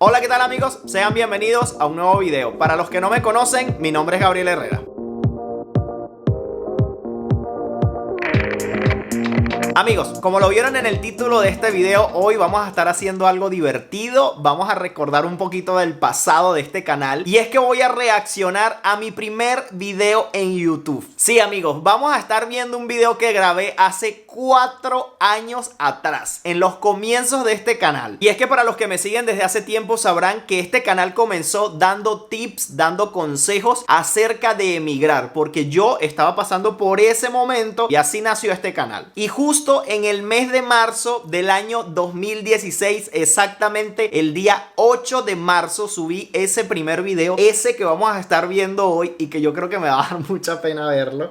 Hola, ¿qué tal amigos? Sean bienvenidos a un nuevo video. Para los que no me conocen, mi nombre es Gabriel Herrera. Amigos, como lo vieron en el título de este video, hoy vamos a estar haciendo algo divertido. Vamos a recordar un poquito del pasado de este canal. Y es que voy a reaccionar a mi primer video en YouTube. Sí, amigos, vamos a estar viendo un video que grabé hace 4 años atrás, en los comienzos de este canal. Y es que para los que me siguen desde hace tiempo sabrán que este canal comenzó dando tips, dando consejos acerca de emigrar, porque yo estaba pasando por ese momento y así nació este canal. Y justo en el mes de marzo del año 2016, exactamente el día 8 de marzo, subí ese primer video, ese que vamos a estar viendo hoy y que yo creo que me va a dar mucha pena verlo.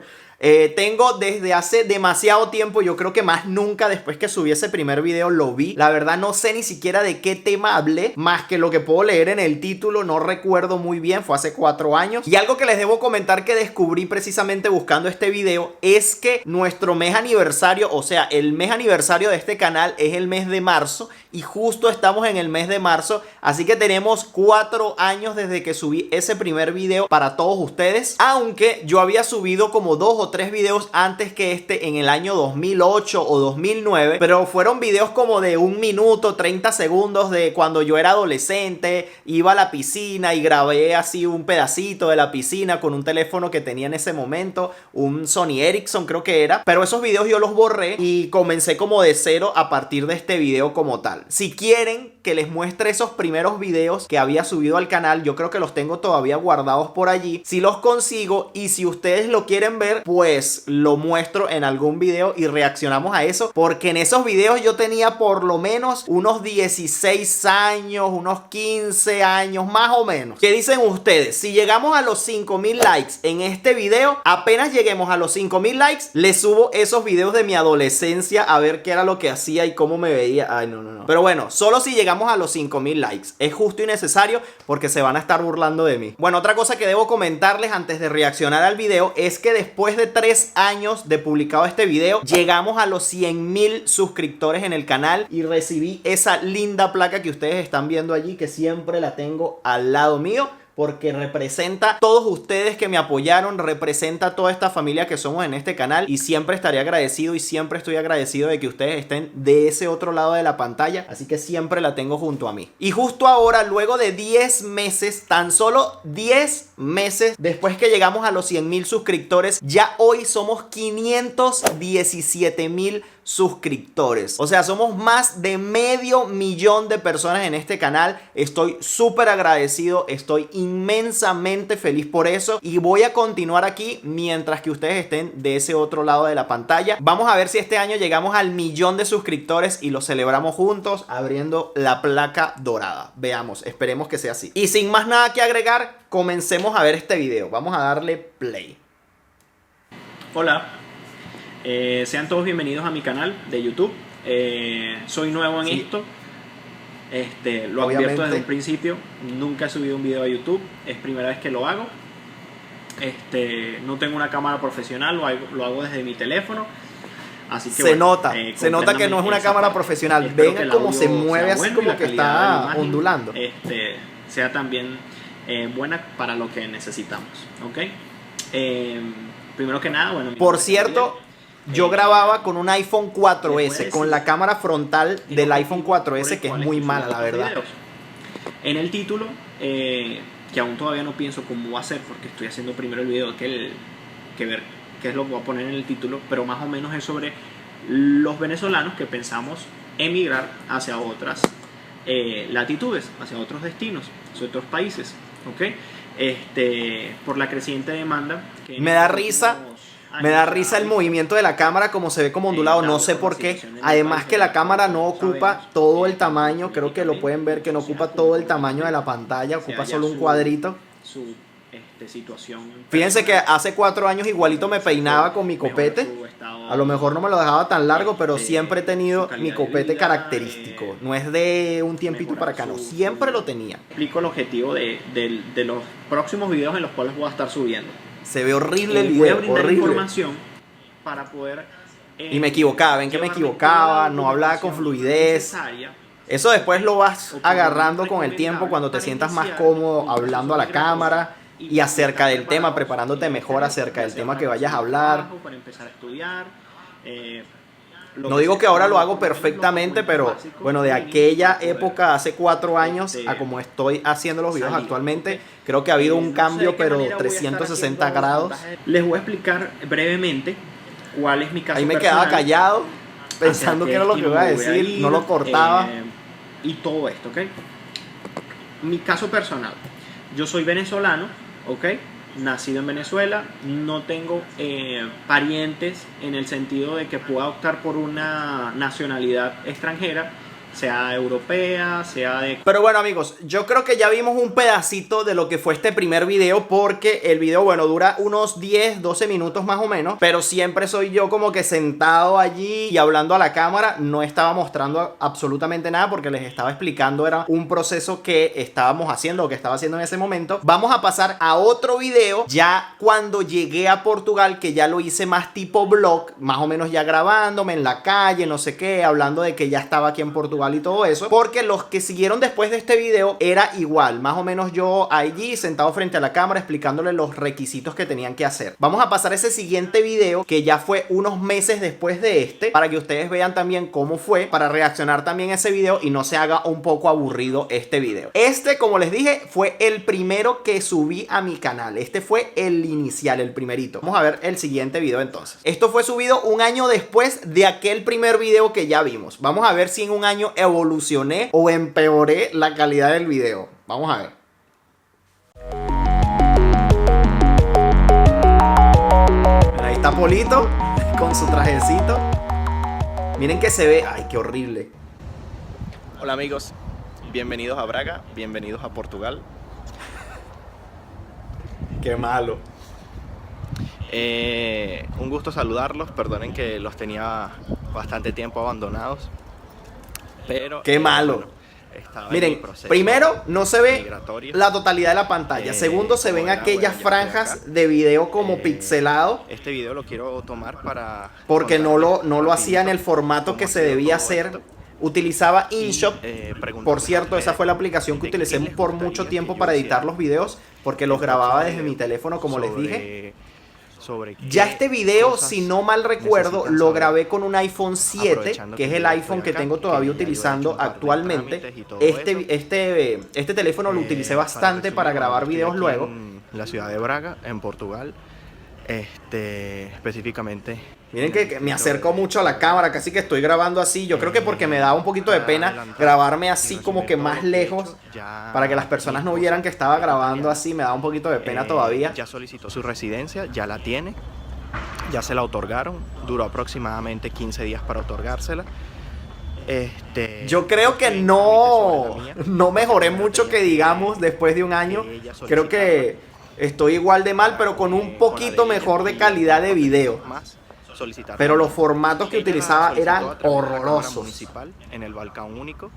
Tengo desde hace demasiado tiempo, yo creo que más nunca después que subí ese primer video lo vi. La verdad no sé ni siquiera de qué tema hablé, más que lo que puedo leer en el título, no recuerdo muy bien, fue hace 4 años. Y algo que les debo comentar que descubrí precisamente buscando este video es que nuestro mes aniversario, o sea, el mes aniversario de este canal es el mes de marzo y justo estamos en el mes de marzo, así que tenemos 4 años desde que subí ese primer video para todos ustedes, aunque yo había subido como 2 o 3 videos antes que este en el año 2008 o 2009, pero fueron videos como de 1 minuto, 30 segundos de cuando yo era adolescente, iba a la piscina y grabé así un pedacito de la piscina con un teléfono que tenía en ese momento, un Sony Ericsson creo que era, pero esos videos yo los borré y comencé como de cero a partir de este video como tal. Si quieren que les muestre esos primeros videos que había subido al canal, yo creo que los tengo todavía guardados por allí, si los consigo y si ustedes lo quieren ver, pues lo muestro en algún video y reaccionamos a eso, porque en esos videos yo tenía por lo menos unos 16 años, unos 15 años más o menos. ¿Qué dicen ustedes? Si llegamos a los 5000 likes en este video, apenas lleguemos a los 5000 likes, les subo esos videos de mi adolescencia a ver qué era lo que hacía y cómo me veía. Ay, no. Pero bueno, solo si llegamos a los 5000 likes. Es justo y necesario porque se van a estar burlando de mí. Bueno, otra cosa que debo comentarles antes de reaccionar al video es que después de 3 años de publicado este video, llegamos a los 100,000 suscriptores en el canal y recibí esa linda placa que ustedes están viendo allí, que siempre la tengo al lado mío, porque representa a todos ustedes que me apoyaron, representa a toda esta familia que somos en este canal y siempre estaré agradecido y siempre estoy agradecido de que ustedes estén de ese otro lado de la pantalla, así que siempre la tengo junto a mí. Y justo ahora, luego de 10 meses, tan solo 10 meses después que llegamos a los 100,000 suscriptores, ya hoy somos 517,000 suscriptores. O sea, somos más de 500,000 de personas en este canal. Estoy súper agradecido, estoy inmensamente feliz por eso y voy a continuar aquí mientras que ustedes estén de ese otro lado de la pantalla. Vamos a ver si este año llegamos al 1,000,000 de suscriptores y lo celebramos juntos abriendo la placa dorada. Veamos, esperemos que sea así. Y sin más nada que agregar, comencemos a ver este video. Vamos a darle play. Hola. Sean todos bienvenidos a mi canal de YouTube. Soy nuevo en esto. Lo advierto desde el principio. Nunca he subido un video a YouTube. Es primera vez que lo hago. No tengo una cámara profesional. Lo hago desde mi teléfono. Así que se nota que no es una cámara profesional. Ven cómo se mueve así como que está ondulando. Sea también buena para lo que necesitamos. ¿Ok? Primero que nada, bueno. Por cierto, yo grababa con un iPhone 4S, con la cámara frontal del iPhone 4S, que es muy mala, la verdad. En el título, que aún todavía no pienso cómo va a ser, porque estoy haciendo primero el video que ver qué es lo que voy a poner en el título, pero más o menos es sobre los venezolanos que pensamos emigrar hacia otras latitudes, hacia otros destinos, hacia otros países, ¿ok? Por la creciente demanda. Me da risa el movimiento de la cámara, como se ve como ondulado, no sé por qué. Además que la cámara no ocupa todo el tamaño, creo que lo pueden ver que no ocupa todo el tamaño de la pantalla, ocupa solo un cuadrito. Fíjense que hace 4 años igualito me peinaba con mi copete. A lo mejor no me lo dejaba tan largo, pero siempre he tenido mi copete característico. No es de un tiempito para acá, no, siempre lo tenía. Explico el objetivo de los próximos videos en los cuales voy a estar subiendo. Se ve horrible el video, horrible. Información para poder y me equivocaba, ven que me equivocaba, no hablaba con fluidez. Eso después lo vas agarrando con el tiempo cuando te sientas más cómodo hablando a la cámara y acerca del tema, preparándote mejor acerca del tema que vayas a hablar. Para empezar a estudiar. No digo que ahora lo hago perfectamente, pero bueno, de aquella época, hace 4 años, a como estoy haciendo los videos actualmente, creo que ha habido un cambio, pero 360 grados. Les voy a explicar brevemente cuál es mi caso Ahí me personal, quedaba callado, pensando que era lo que iba a decir, no lo cortaba. Y todo esto, ¿ok? Mi caso personal. Yo soy venezolano, ¿ok? Nacido en Venezuela, no tengo parientes en el sentido de que pueda optar por una nacionalidad extranjera, sea europea, sea de... Pero bueno, amigos, yo creo que ya vimos un pedacito de lo que fue este primer video, porque el video, bueno, dura unos 10, 12 minutos más o menos, pero siempre soy yo como que sentado allí y hablando a la cámara. No estaba mostrando absolutamente nada porque les estaba explicando, era un proceso que estábamos haciendo o que estaba haciendo en ese momento. Vamos a pasar a otro video ya cuando llegué a Portugal, que ya lo hice más tipo vlog, más o menos ya grabándome en la calle, no sé qué, hablando de que ya estaba aquí en Portugal y todo eso, porque los que siguieron después de este video era igual, más o menos yo allí sentado frente a la cámara explicándole los requisitos que tenían que hacer. Vamos a pasar a ese siguiente video que ya fue unos meses después de este, para que ustedes vean también cómo fue, para reaccionar también a ese video y no se haga un poco aburrido este video. Este, como les dije, fue el primero que subí a mi canal. Este fue el inicial, el primerito. Vamos a ver el siguiente video entonces. Esto fue subido un año después de aquel primer video que ya vimos. Vamos a ver si en un año evolucioné o empeoré la calidad del video. Vamos a ver. Ahí está Polito con su trajecito. Miren que se ve. Ay, qué horrible. Hola amigos, bienvenidos a Braga, bienvenidos a Portugal. Qué malo. Un gusto saludarlos, perdonen que los tenía bastante tiempo abandonados. Pero qué malo. Bueno, estaba miren, en primero no se ve migratorio. la totalidad de la pantalla. Segundo, se ven aquellas franjas de video como pixelado. Este video lo quiero tomar para... Porque no lo hacía en el formato que se debía hacer. Utilizaba InShot. Por cierto, esa fue la aplicación que utilicé por mucho tiempo para editar los videos, porque los grababa desde mi teléfono, como les dije. Ya este video, si no mal recuerdo, lo grabé con un iPhone 7, que es el iPhone que tengo todavía utilizando actualmente. Este teléfono lo utilicé bastante para grabar videos luego. En la ciudad de Braga, en Portugal, específicamente. Miren que me acerco mucho a la cámara, casi que estoy grabando así. Yo creo que porque me daba un poquito de pena grabarme así como que más lejos, para que las personas no vieran que estaba grabando así. Me daba un poquito de pena todavía. Ya solicitó su residencia, ya la tiene, ya se la otorgaron. Duró aproximadamente 15 días para otorgársela. Yo creo que no mejoré mucho, que digamos, después de un año. Creo que estoy igual de mal, pero con un poquito mejor de calidad de video. Pero los formatos que utilizaba eran horrorosos. Municipal en el Balcán Único,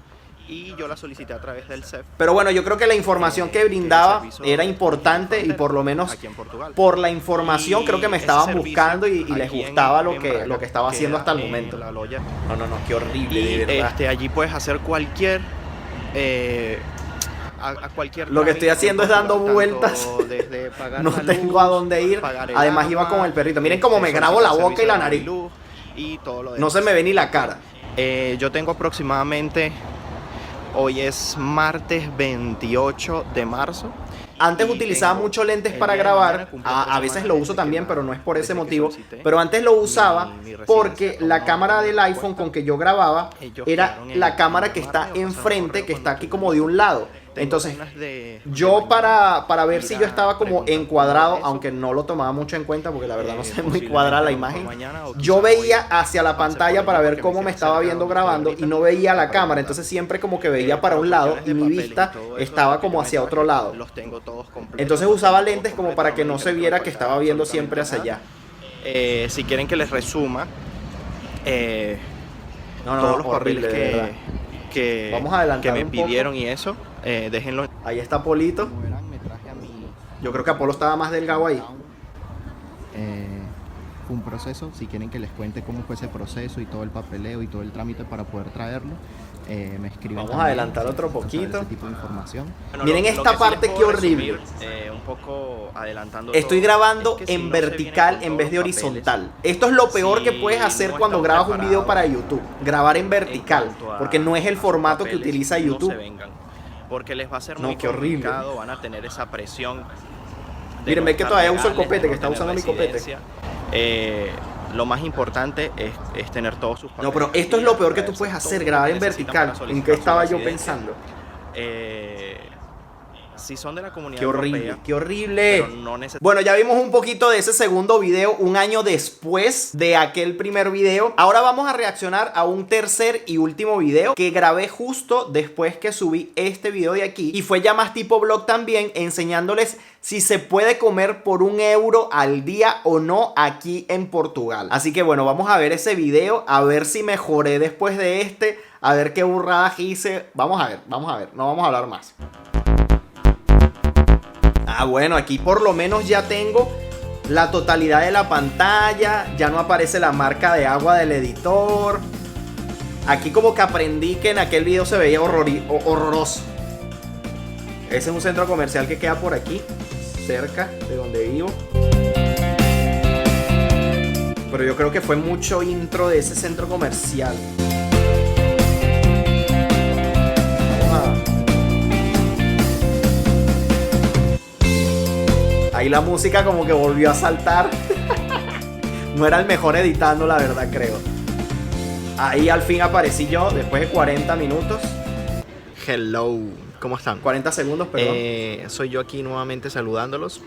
y yo la solicité a través del CEF. Pero bueno, yo creo que la información que brindaba era importante, y por lo menos por la información creo que me estaban buscando y les gustaba lo que estaba haciendo hasta el momento. No, qué horrible, de verdad. Allí puedes hacer cualquier... a cualquier lo que estoy haciendo es dando vueltas. No tengo a dónde ir. Además iba con el perrito. Miren cómo me grabo la boca y la nariz. No se me ve ni la cara. Yo tengo aproximadamente... Hoy es martes 28 de marzo. Antes utilizaba mucho lentes para grabar, a veces lo uso también, pero no es por ese motivo. Pero antes lo usaba porque la cámara del iPhone con que yo grababa era la cámara que está enfrente, que está aquí como de un lado. Entonces, yo para ver si yo estaba como encuadrado, aunque no lo tomaba mucho en cuenta porque la verdad no sé muy cuadrada la imagen, yo veía hacia la pantalla para ver cómo me estaba viendo grabando y no veía la cámara. Entonces siempre como que veía para un lado y mi vista estaba como hacia otro lado. Entonces usaba lentes como para que no se viera que estaba viendo siempre hacia allá. Si quieren que les resuma todos los papeles que vamos a adelantar me pidieron y eso, déjenlo. Ahí está Polito. Como verán, me traje a mi... Yo creo que Apolo estaba más delgado ahí. fue un proceso. Si quieren que les cuente cómo fue ese proceso y todo el papeleo y todo el trámite para poder traerlo, me escriben. Vamos a también, adelantar otro para saber poquito. ese tipo de información. Bueno, miren esta parte, qué horrible. Un poco adelantando Estoy todo, grabando es que si en no se vertical vienen en con vez de todos los papeles, horizontal. Esto es lo peor si que puedes hacer no cuando están grabas un video preparados para YouTube. Grabar en vertical, cuanto a- porque no es el a sus formato que papeles, utiliza no YouTube. se vengan, porque les va a ser No, muy qué horrible. complicado, van a tener esa presión. Miren, ve que todavía uso el copete, que está está usando mi copete. Lo más importante es tener todos sus papeles. No, pero esto es lo peor que tú puedes Todo hacer, lo grabar que en necesitan vertical. para ¿En qué solicitar estaba su yo residencia. pensando? Si son de la comunidad Qué horrible, europea, qué horrible. pero no necesariamente. Bueno, ya vimos un poquito de ese segundo video un año después de aquel primer video. Ahora vamos a reaccionar a un tercer y último video que grabé justo después que subí este video de aquí. Y fue ya más tipo vlog también, enseñándoles si se puede comer por €1 al día o no aquí en Portugal. Así que bueno, vamos a ver ese video, a ver si mejoré después de este, a ver qué burradas hice. Vamos a ver, no vamos a hablar más. Ah, bueno, aquí por lo menos ya tengo la totalidad de la pantalla. Ya no aparece la marca de agua del editor. Aquí como que aprendí que en aquel video se veía horroroso. Ese es un centro comercial que queda por aquí, cerca de donde vivo. Pero yo creo que fue mucho intro de ese centro comercial. Ahí la música como que volvió a saltar. No era el mejor editando, la verdad, creo. Ahí al fin aparecí yo, después de 40 minutos. Hello, ¿cómo están? 40 segundos, perdón. Soy yo aquí nuevamente saludándolos,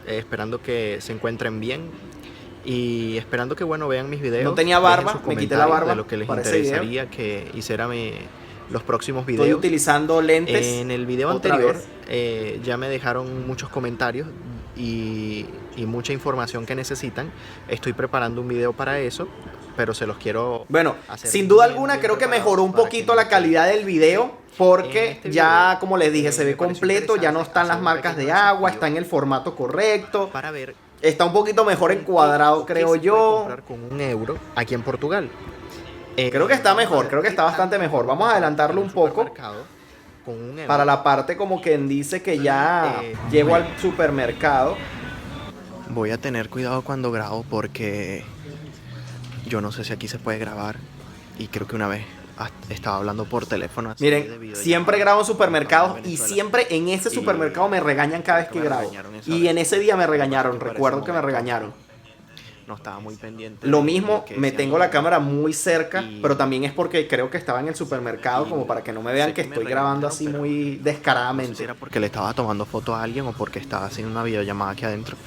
esperando que se encuentren bien y esperando que, bueno, vean mis videos. No tenía barba, dejen sus me quité la comentarios barba de lo que les para ese interesaría que hiciera los próximos videos. Estoy utilizando lentes. En el video otra anterior vez. ya me dejaron muchos comentarios y mucha información que necesitan. Estoy preparando un video para eso, pero se los quiero Bueno, hacer sin duda bien, alguna bien creo que preparados mejoró un para poquito que la no calidad del video. Porque En este ya, video, como les dije, se ve me pareció completo. Ya no interesante están las hacer un marcas de pequeño agua. desafío Está en el formato correcto. para ver Está un poquito mejor encuadrado, qué creo se puede yo. comprar con €1 aquí en Portugal. Creo que está mejor, creo que está bastante mejor. Vamos a adelantarlo un poco con €1 para la parte como quien dice que ya llego al supermercado. Voy a tener cuidado cuando grabo porque yo no sé si aquí se puede grabar y creo que una vez estaba hablando por teléfono así de Miren, videollamada siempre grabo en supermercados cuando y estaba en siempre en ese Y supermercado me regañan cada vez que me grabo. regañaron esa Y vez. en ese día me regañaron, Por ese recuerdo que me momento. regañaron. No estaba muy pendiente. Lo de mismo, que me decían tengo los la cámara muy cerca, Y- pero también es porque creo que estaba en el supermercado Y como para que no me vean sé que que me estoy grabando así regañaron, pero muy No sé si descaradamente. era porque le estaba tomando foto a alguien o porque estaba haciendo una videollamada aquí adentro.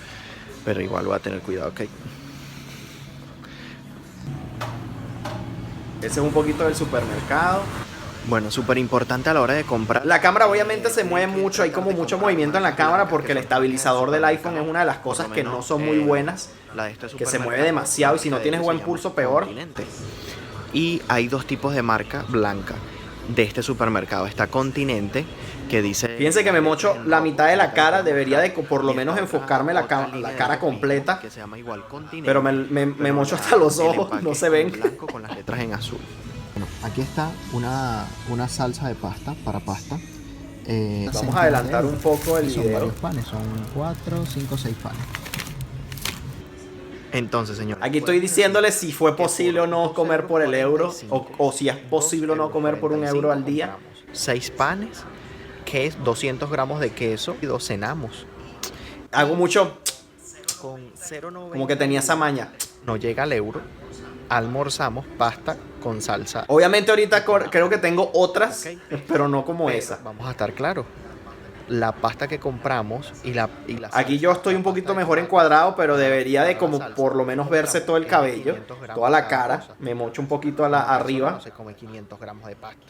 Pero igual voy a tener cuidado, ¿ok? Ese es un poquito del supermercado. Bueno, súper importante a la hora de comprar. La cámara obviamente se mueve mucho, hay como mucho movimiento en la cámara porque el estabilizador del iPhone es una de las cosas que no son muy buenas. La de este que se mueve supermercado, demasiado y si no la de tienes este buen se llama pulso, peor. Continente. Y hay dos tipos de marca blanca de este supermercado. Está Continente, que dice... Fíjense que me mocho la mitad de la cara, debería de por lo Y menos está enfocarme la otra línea de cara lo mismo, completa. que se llama igual Continente, Pero me pero mocho la- hasta los el ojos, empaque no se es ven. blanco con las letras en azul. Bueno, aquí está una salsa de pasta para pasta. Vamos a adelantar un poco el Son video. varios panes, son 4, 5, 6 panes. Entonces, señor. Aquí estoy diciéndoles si fue posible o no comer por el euro o si es posible o no comer por €1 al día. 6 panes, que es 200 gramos de queso y 2 cenamos. Hago mucho Con 0,90 como que tenía esa maña. no llega al euro. Almorzamos pasta con salsa. Obviamente ahorita creo que tengo otras, Ok. pero no como Pero esa. vamos a estar claros. La pasta que compramos y la Aquí yo estoy un poquito mejor encuadrado, pero debería de como por lo menos verse todo el cabello, toda la cara. Me mocho un poquito arriba. No se come 500 gramos de pasta.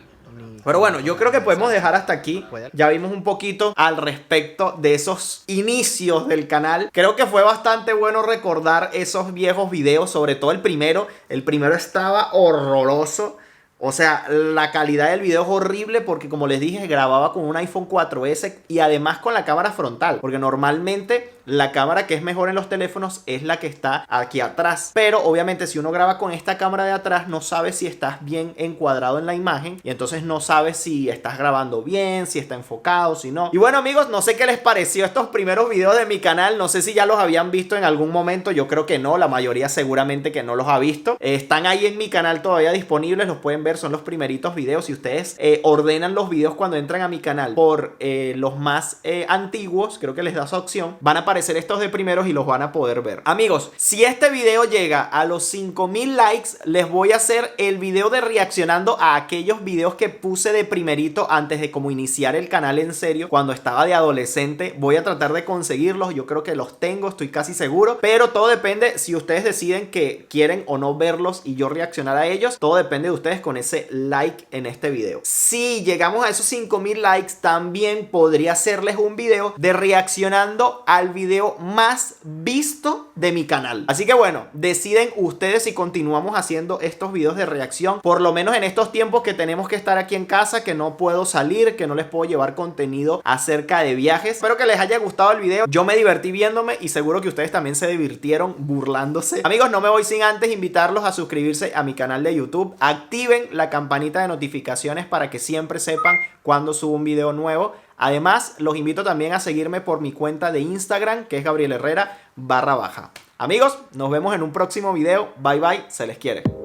Pero bueno, yo creo que podemos dejar hasta aquí. Ya vimos un poquito al respecto de esos inicios del canal. Creo que fue bastante bueno recordar esos viejos videos, sobre todo el primero. El primero estaba horroroso. O sea, la calidad del video es horrible porque, como les dije, grababa con un iPhone 4S y además con la cámara frontal. Porque normalmente la cámara que es mejor en los teléfonos es la que está aquí atrás. Pero obviamente si uno graba con esta cámara de atrás, no sabes si estás bien encuadrado en la imagen y entonces no sabes si estás grabando bien, si está enfocado, si no. Y bueno, amigos, no sé qué les pareció estos primeros videos de mi canal. No sé si ya los habían visto en algún momento. Yo creo que no, la mayoría seguramente que no los ha visto. Están ahí en mi canal todavía disponibles, los pueden ver, son los primeritos videos. Si ustedes ordenan los videos cuando entran a mi canal por los más antiguos, creo que les da esa opción, van a aparecer estos de primeros y los van a poder ver. Amigos, si este video llega a los 5000 likes, les voy a hacer el video de reaccionando a aquellos videos que puse de primerito antes de como iniciar el canal en serio, cuando estaba de adolescente. Voy a tratar de conseguirlos, yo creo que los tengo, estoy casi seguro, pero todo depende si ustedes deciden que quieren o no verlos y yo reaccionar a ellos. Todo depende de ustedes con ese like en este video. Si llegamos a esos 5000 likes, también podría hacerles un video de reaccionando al video más visto de mi canal. Así que bueno, deciden ustedes si continuamos haciendo estos videos de reacción, por lo menos en estos tiempos que tenemos que estar aquí en casa, que no puedo salir, que no les puedo llevar contenido acerca de viajes. Espero que les haya gustado el video. Yo me divertí viéndome y seguro que ustedes también se divirtieron burlándose. Amigos, no me voy sin antes invitarlos a suscribirse a mi canal de YouTube. Activen la campanita de notificaciones para que siempre sepan cuando subo un video nuevo. Además, los invito también a seguirme por mi cuenta de Instagram, que es Gabriel Herrera _. Amigos, nos vemos en un próximo video. Bye bye, se les quiere.